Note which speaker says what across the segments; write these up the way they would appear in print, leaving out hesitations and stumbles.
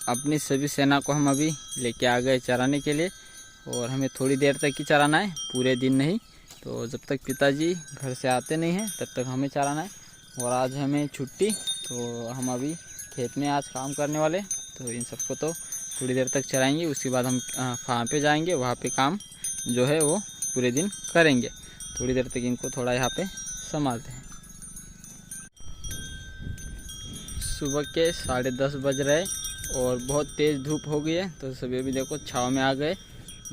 Speaker 1: अपनी सभी सेना को हम अभी लेके आ गए चराने के लिए, और हमें थोड़ी देर तक ही चराना है, पूरे दिन नहीं। तो जब तक पिताजी घर से आते नहीं हैं तब तक हमें चराना है। और आज हमें छुट्टी, तो हम अभी खेत में आज काम करने वाले, तो इन सबको तो थोड़ी देर तक चराएंगे। उसके बाद हम फार्म पे जाएंगे, वहाँ पे काम जो है वो पूरे दिन करेंगे। थोड़ी देर तक इनको थोड़ा यहाँ पे संभालते हैं। सुबह के 10:30 बज रहे और बहुत तेज़ धूप हो गई है, तो सभी अभी देखो छाँव में आ गए।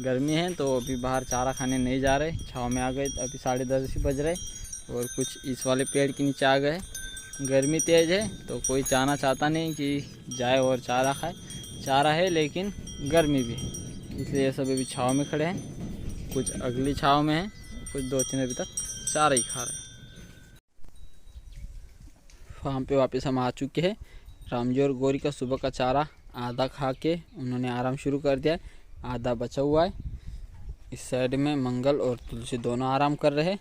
Speaker 1: गर्मी है तो अभी बाहर चारा खाने नहीं जा रहे, छाँव में आ गए। अभी 10:30 ही बज रहे और कुछ इस वाले पेड़ के नीचे आ गए। गर्मी तेज़ है तो कोई जाना चाहता नहीं कि जाए और चारा खाए। चारा है लेकिन गर्मी भी है, इसलिए सब अभी छाँव में खड़े हैं। कुछ अगली छाँव में है, कुछ 2-3 अभी तक चारा ही खा रहे हैं। फार्म पे वापस हम आ चुके हैं। रामजी और गौरी का सुबह का चारा आधा खा के उन्होंने आराम शुरू कर दिया है, आधा बचा हुआ है। इस साइड में मंगल और तुलसी दोनों आराम कर रहे हैं।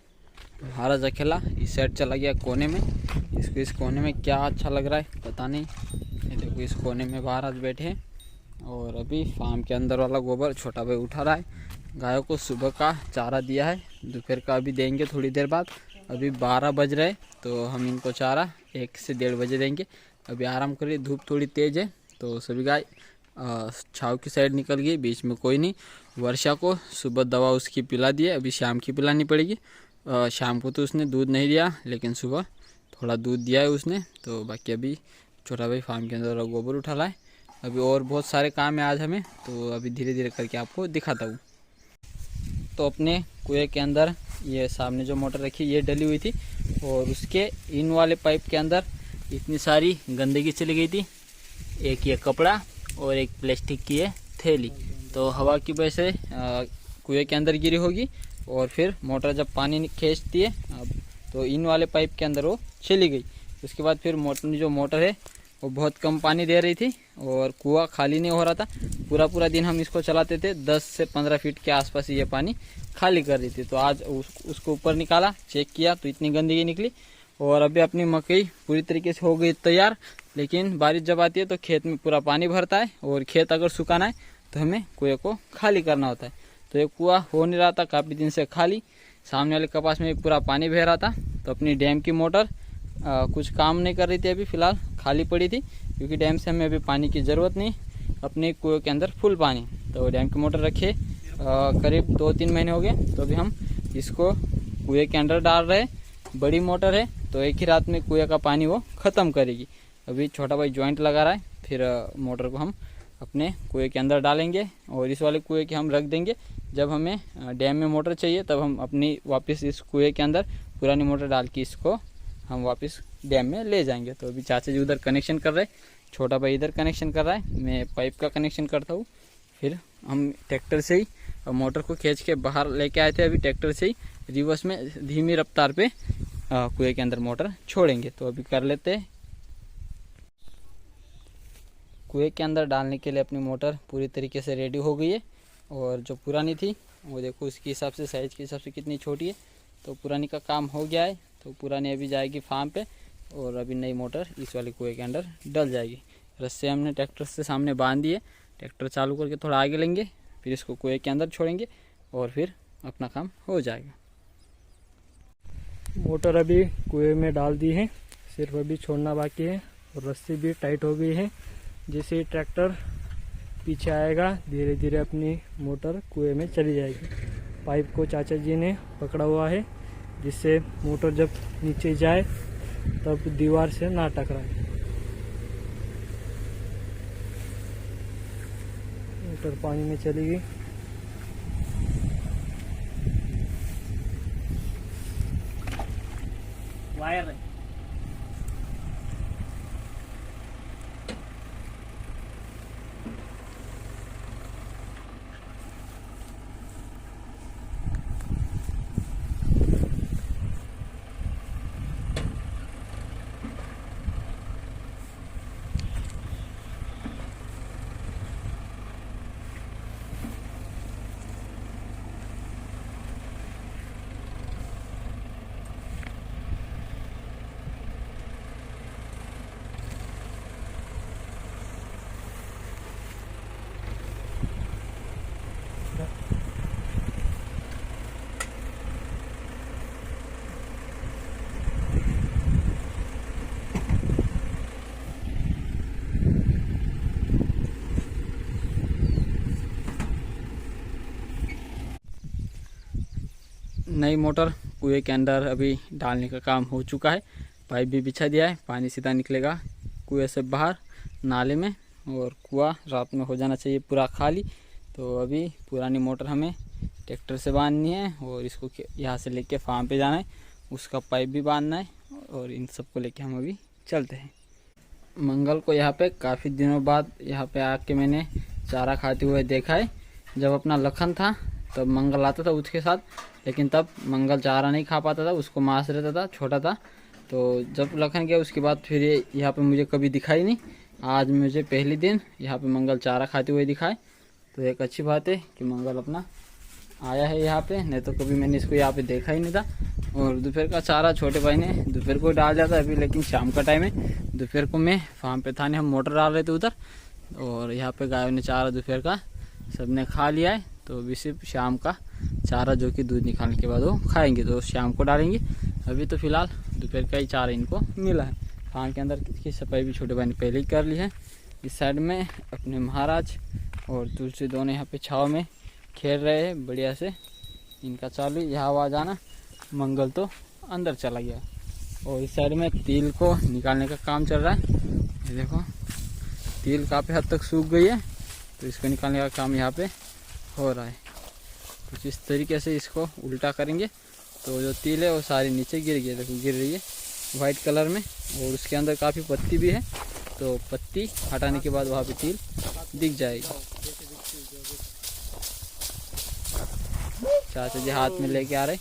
Speaker 1: महाराज अकेला इस साइड चला गया कोने में। इसको इस कोने में क्या अच्छा लग रहा है पता नहीं। ये देखो इस कोने में महाराज बैठे हैं। और अभी फार्म के अंदर वाला गोबर छोटा भाई उठा रहा है। गायों को सुबह का चारा दिया है, दोपहर का अभी देंगे थोड़ी देर बाद। अभी 12 बज रहे तो हम इनको चारा 1 से 1:30 बजे देंगे। अभी आराम करिए, धूप थोड़ी तेज़ है तो सभी गाय छाव की साइड निकल गई, बीच में कोई नहीं। वर्षा को सुबह दवा उसकी पिला दी है, अभी शाम की पिलानी पड़ेगी। शाम को तो उसने दूध नहीं दिया, लेकिन सुबह थोड़ा दूध दिया है उसने। तो बाकी अभी छोटा भाई फार्म के अंदर गोबर उठा लाए। अभी और बहुत सारे काम है आज हमें, तो अभी धीरे धीरे करके आपको दिखाता हूँ। तो अपने कुएं के अंदर ये सामने जो मोटर रखी ये डली हुई थी, और उसके इन वाले पाइप के अंदर इतनी सारी गंदगी चली गई थी। एक ये कपड़ा और एक प्लास्टिक की है थैली, तो हवा की वजह से कुएं के अंदर गिरी होगी। और फिर मोटर जब पानी खींचती है तो इन वाले पाइप के अंदर वो चली गई। उसके बाद फिर मोटर है वो बहुत कम पानी दे रही थी और कुआं खाली नहीं हो रहा था। पूरा दिन हम इसको चलाते थे, 10 से 15 फीट के आसपास ये पानी खाली कर रही थी। तो आज उसको ऊपर निकाला, चेक किया तो इतनी गंदगी निकली। और अभी अपनी मकई पूरी तरीके से हो गई तैयार। लेकिन बारिश जब आती है तो खेत में पूरा पानी भरता है, और खेत अगर सुखाना है तो हमें कुएं को खाली करना होता है। तो ये कुआं हो नहीं रहा था काफ़ी दिन से खाली। सामने वाले कपास में पूरा पानी बह रहा था। तो अपनी डैम की मोटर कुछ काम नहीं कर रही थी, अभी फ़िलहाल खाली पड़ी थी, क्योंकि डैम से हमें अभी पानी की ज़रूरत नहीं। अपने कुएं के अंदर फुल पानी, तो डैम की मोटर रखे करीब 2-3 महीने हो गए। तो अभी हम इसको कुएं के अंदर डाल रहे हैं। बड़ी मोटर है तो एक ही रात में कुएं का पानी वो ख़त्म करेगी। अभी छोटा भाई जॉइंट लगा रहा है, फिर मोटर को हम अपने कुएं के अंदर डालेंगे और इस वाले कुएं के हम रख देंगे। जब हमें डैम में मोटर चाहिए तब हम अपनी वापस इस कुएं के अंदर पुरानी मोटर डाल के इसको हम वापस डैम में ले जाएंगे। तो अभी चाचा जी उधर कनेक्शन कर रहे हैं, छोटा भाई इधर कनेक्शन कर रहा है, मैं पाइप का कनेक्शन करता हूँ। फिर हम ट्रैक्टर से ही मोटर को खींच के बाहर लेके आए थे, अभी ट्रैक्टर से ही रिवर्स में धीमी रफ्तार पे कुएं के अंदर मोटर छोड़ेंगे। तो अभी कर लेते हैं। कुएं के अंदर डालने के लिए अपनी मोटर पूरी तरीके से रेडी हो गई है। और जो पुरानी थी वो देखो उसके हिसाब से, साइज़ के हिसाब से कितनी छोटी है। तो पुरानी का काम हो गया है, तो पुरानी अभी जाएगी फार्म पे, और अभी नई मोटर इस वाले कुएं के अंदर डल जाएगी। रस्से हमने ट्रैक्टर से सामने बांध दिए, ट्रैक्टर चालू करके थोड़ा आगे लेंगे, फिर इसको कुएं के अंदर छोड़ेंगे और फिर अपना काम हो जाएगा।
Speaker 2: मोटर अभी कुएं में डाल दी है, सिर्फ अभी छोड़ना बाकी है, और रस्सी भी टाइट हो गई है। जैसे ही ट्रैक्टर पीछे आएगा धीरे धीरे अपनी मोटर कुएं में चली जाएगी। पाइप को चाचा जी ने पकड़ा हुआ है, जिससे मोटर जब नीचे जाए तब दीवार से ना टकराए। मोटर पानी में चली गई। वायर है।
Speaker 1: नई मोटर कुएं के अंदर अभी डालने का काम हो चुका है। पाइप भी बिछा दिया है, पानी सीधा निकलेगा कुएं से बाहर नाले में, और कुआं रात में हो जाना चाहिए पूरा खाली। तो अभी पुरानी मोटर हमें ट्रैक्टर से बांधनी है और इसको यहाँ से लेके फार्म पे जाना है, उसका पाइप भी बांधना है, और इन सबको लेके हम अभी चलते हैं। मंगल को यहाँ पे काफ़ी दिनों बाद यहाँ पे आके मैंने चारा खाते हुए देखा है। जब अपना लखन था तब मंगल आता था उसके साथ, लेकिन तब मंगल चारा नहीं खा पाता था, उसको मांस रहता था, छोटा था। तो जब लखन गया उसके बाद फिर ये यहाँ पे मुझे कभी दिखाई नहीं। आज मुझे पहली दिन यहाँ पे मंगल चारा खाते हुए दिखाए, तो एक अच्छी बात है कि मंगल अपना आया है यहाँ पे, नहीं तो कभी मैंने इसको यहाँ पे देखा ही नहीं था। और दोपहर का चारा छोटे भाई ने दोपहर को डाल दिया था अभी, लेकिन शाम का टाइम है। दोपहर को मैं फार्म पे था, नहीं हम मोटर डाल रहे थे उधर, और यहाँ पे गायों ने चारा दोपहर का सबने खा लिया है। तो अभी सिर्फ शाम का चारा जो कि दूध निकालने के बाद वो खाएंगे, तो शाम को डालेंगे। अभी तो फिलहाल दोपहर का ही चारा इनको मिला है। फार्म के अंदर की सफाई भी छोटे भाई ने पहले ही कर ली है। इस साइड में अपने महाराज और तुलसी दोनों यहाँ पे छाव में खेल रहे हैं बढ़िया से, इनका चालू यहाँ आवाज़ आना। मंगल तो अंदर चला गया, और इस साइड में तिल को निकालने का काम चल रहा है। ये देखो तिल काफ़ी हद तक सूख गई है, तो इसको निकालने का काम यहाँ पे हो रहा है। कुछ इस तरीके से इसको उल्टा करेंगे तो जो तिल है वो सारी नीचे गिर गई, देखो गिर रही है वाइट कलर में, और उसके अंदर काफ़ी पत्ती भी है। तो पत्ती हटाने के बाद वहाँ पे तिल दिख जाएगी। चाचा जी हाथ में लेके आ रहे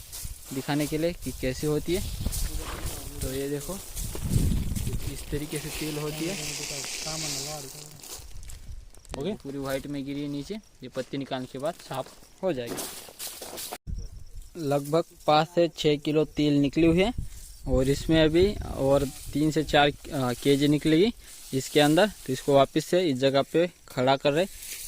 Speaker 1: दिखाने के लिए कि कैसी होती है। तो ये देखो इस तरीके से तिल होती है। ओके, पूरी वाइट में गिरी है नीचे, ये पत्ती निकालने के बाद साफ हो जाएगी। लगभग 5 से 6 किलो तिल निकली हुई है, और इसमें अभी और 3 से 4 केजी निकलेगी इसके अंदर। तो इसको वापस से इस जगह पे खड़ा कर रहे,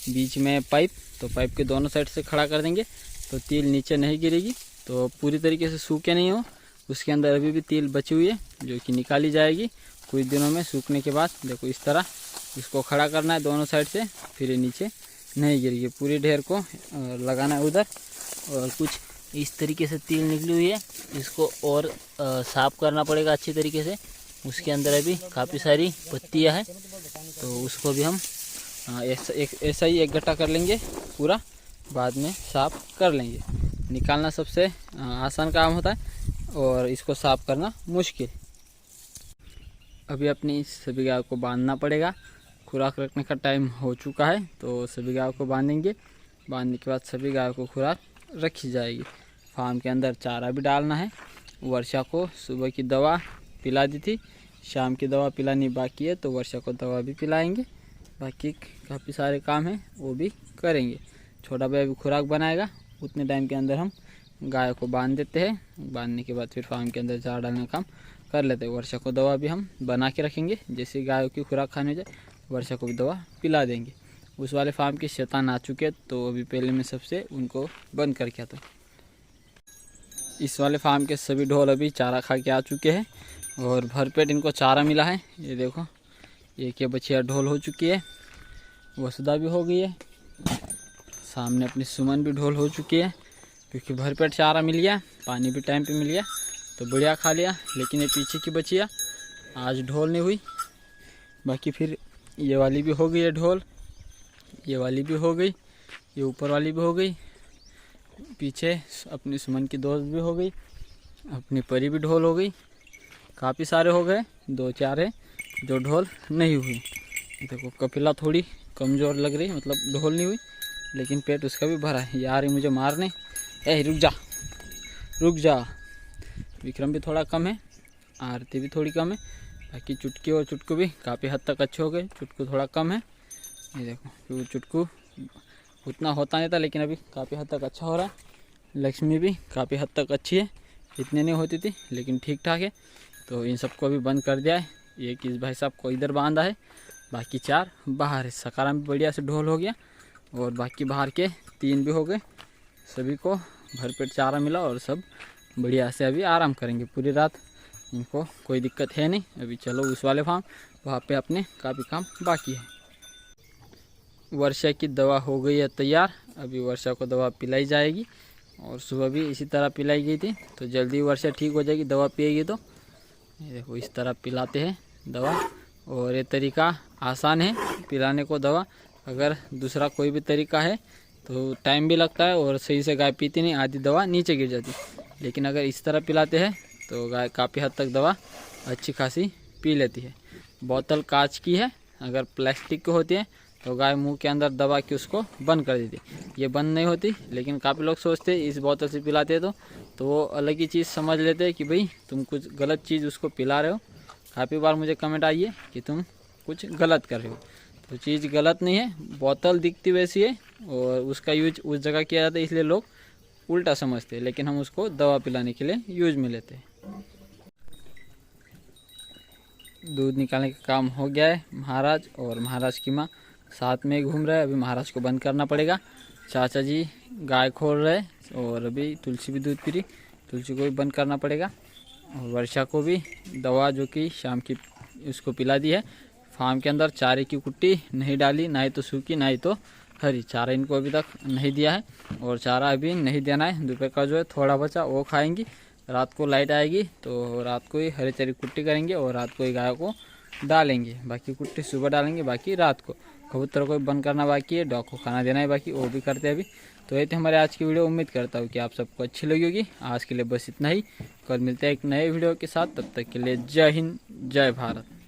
Speaker 1: बीच में पाइप, तो पाइप के दोनों साइड से खड़ा कर देंगे तो तिल नीचे नहीं गिरेगी। तो पूरी तरीके से सूखे नहीं हो, उसके अंदर अभी भी तिल बची हुई है जो कि निकाली जाएगी कुछ दिनों में। सूखने के बाद देखो इस तरह इसको खड़ा करना है दोनों साइड से, फिर ये नीचे नहीं गिरेगी। पूरी ढेर को लगाना है उधर, और कुछ इस तरीके से तिल निकली हुई है, इसको और साफ करना पड़ेगा अच्छी तरीके से। उसके अंदर अभी काफ़ी सारी पत्तियां हैं, तो उसको भी हम ऐसा ही एक गट्टा कर लेंगे पूरा, बाद में साफ कर लेंगे। निकालना सबसे आसान काम होता है और इसको साफ करना मुश्किल। अभी अपनी सभी गायों को बांधना पड़ेगा, खुराक रखने का टाइम हो चुका है, तो सभी गायों को बांधेंगे। बांधने के बाद सभी गायों को खुराक रखी जाएगी। फार्म के अंदर चारा भी डालना है। वर्षा को सुबह की दवा पिला दी थी, शाम की दवा पिलानी बाकी है, तो वर्षा को दवा भी पिलाएंगे। बाकी काफ़ी सारे काम हैं वो भी करेंगे। छोटा भाई भी खुराक बनाएगा, उतने टाइम के अंदर हम गाय को बांध देते हैं। बांधने के बाद फिर फार्म के अंदर चारा डालने का काम कर लेते हैं। वर्षा को दवा भी हम बना के रखेंगे, जैसे गायों की खुराक खाने जाए वर्षा को भी दवा पिला देंगे। उस वाले फार्म के शैतान आ चुके, तो अभी पहले मैं सबसे उनको बंद करके आता। इस वाले फार्म के सभी ढोल अभी चारा खा के आ चुके हैं, और भरपेट इनको चारा मिला है। ये देखो एक ये बछिया ढोल हो चुकी है, वसुधा भी हो गई है, सामने अपनी सुमन भी ढोल हो चुकी है, क्योंकि भरपेट चारा मिल गया, पानी भी टाइम पे मिल गया, तो बढ़िया खा लिया। लेकिन ये पीछे की बचिया आज ढोल नहीं हुई। बाकी फिर ये वाली भी हो गई है ढोल, ये वाली भी हो गई, ये ऊपर वाली भी हो गई, पीछे अपनी सुमन की दोस्त भी हो गई, अपनी परी भी ढोल हो गई। काफ़ी सारे हो गए, 2-4 है जो ढोल नहीं हुई। देखो कपिला थोड़ी कमज़ोर लग रही, मतलब ढोल नहीं हुई, लेकिन पेट उसका भी भरा है। यार ये मुझे मारने, ए रुक जा रुक जा। विक्रम भी थोड़ा कम है, आरती भी थोड़ी कम है, बाकी चुटकी और चुटकू भी काफ़ी हद तक अच्छे हो गए। चुटकू थोड़ा कम है, ये देखो क्योंकि चुटकू उतना होता नहीं था, लेकिन अभी काफ़ी हद तक अच्छा हो रहा है। लक्ष्मी भी काफ़ी हद तक अच्छी है, इतने नहीं होती थी लेकिन ठीक ठाक है। तो इन सबको अभी बंद कर दिया है। एक इस भाई साहब को इधर बांधा है, बाकी 4 बाहर है। सकारा में बढ़िया से ढोल हो गया और बाकी बाहर के 3 भी हो गए। सभी को भरपेट चारा मिला और सब बढ़िया से अभी आराम करेंगे पूरी रात। इनको कोई दिक्कत है नहीं। अभी चलो उस वाले फार्म, वहाँ पे अपने काफ़ी काम बाकी है। वर्षा की दवा हो गई है तैयार, अभी वर्षा को दवा पिलाई जाएगी और सुबह भी इसी तरह पिलाई गई थी, तो जल्दी वर्षा ठीक हो जाएगी दवा पिएगी तो। ये देखो इस तरह पिलाते हैं दवा, और ये तरीका आसान है पिलाने को दवा। अगर दूसरा कोई भी तरीका है तो टाइम भी लगता है और सही से गाय पीती नहीं, आधी दवा नीचे गिर जाती। लेकिन अगर इस तरह पिलाते हैं तो गाय काफ़ी हद तक दवा अच्छी खासी पी लेती है। बोतल कांच की है, अगर प्लास्टिक की होती है तो गाय मुंह के अंदर दबा के उसको बंद कर देती। ये बंद नहीं होती, लेकिन काफ़ी लोग सोचते हैं इस बोतल से पिलाते हैं तो वो अलग ही चीज़ समझ लेते हैं कि भाई तुम कुछ गलत चीज़ उसको पिला रहे हो। काफ़ी बार मुझे कमेंट आई है कि तुम कुछ गलत कर रहे हो, तो चीज़ गलत नहीं है। बोतल दिखती वैसी है और उसका यूज उस जगह किया जाता है, इसलिए लोग उल्टा समझते हैं, लेकिन हम उसको दवा पिलाने के लिए यूज में लेते हैं। दूध निकालने का काम हो गया है। महाराज और महाराज की माँ साथ में घूम रहे हैं। अभी महाराज को बंद करना पड़ेगा। चाचा जी गाय खोल रहे और अभी तुलसी भी दूध पी रही, तुलसी को भी बंद करना पड़ेगा। और वर्षा को भी दवा जो कि शाम की उसको पिला दी है। फार्म के अंदर चारे की कुट्टी नहीं डाली, ना ही तो सूखी ना ही तो हरी, चारा इनको अभी तक नहीं दिया है और चारा अभी नहीं देना है। दोपहर का जो है थोड़ा बचा वो खाएंगी। रात को लाइट आएगी तो रात को ही हरी चरी कुट्टी करेंगे और रात को ही गाय को डालेंगे। बाकी कुट्टी सुबह डालेंगे, बाकी रात को। कबूतर को भी बंद करना बाकी है, डॉग को खाना देना है बाकी, वो भी करते हैं अभी। तो ये थी हमारे आज की वीडियो। उम्मीद करता हूँ कि आप सबको अच्छी लगी होगी। आज के लिए बस इतना ही, कल मिलते हैं एक नए वीडियो के साथ। तब तक के लिए जय हिंद, जय भारत।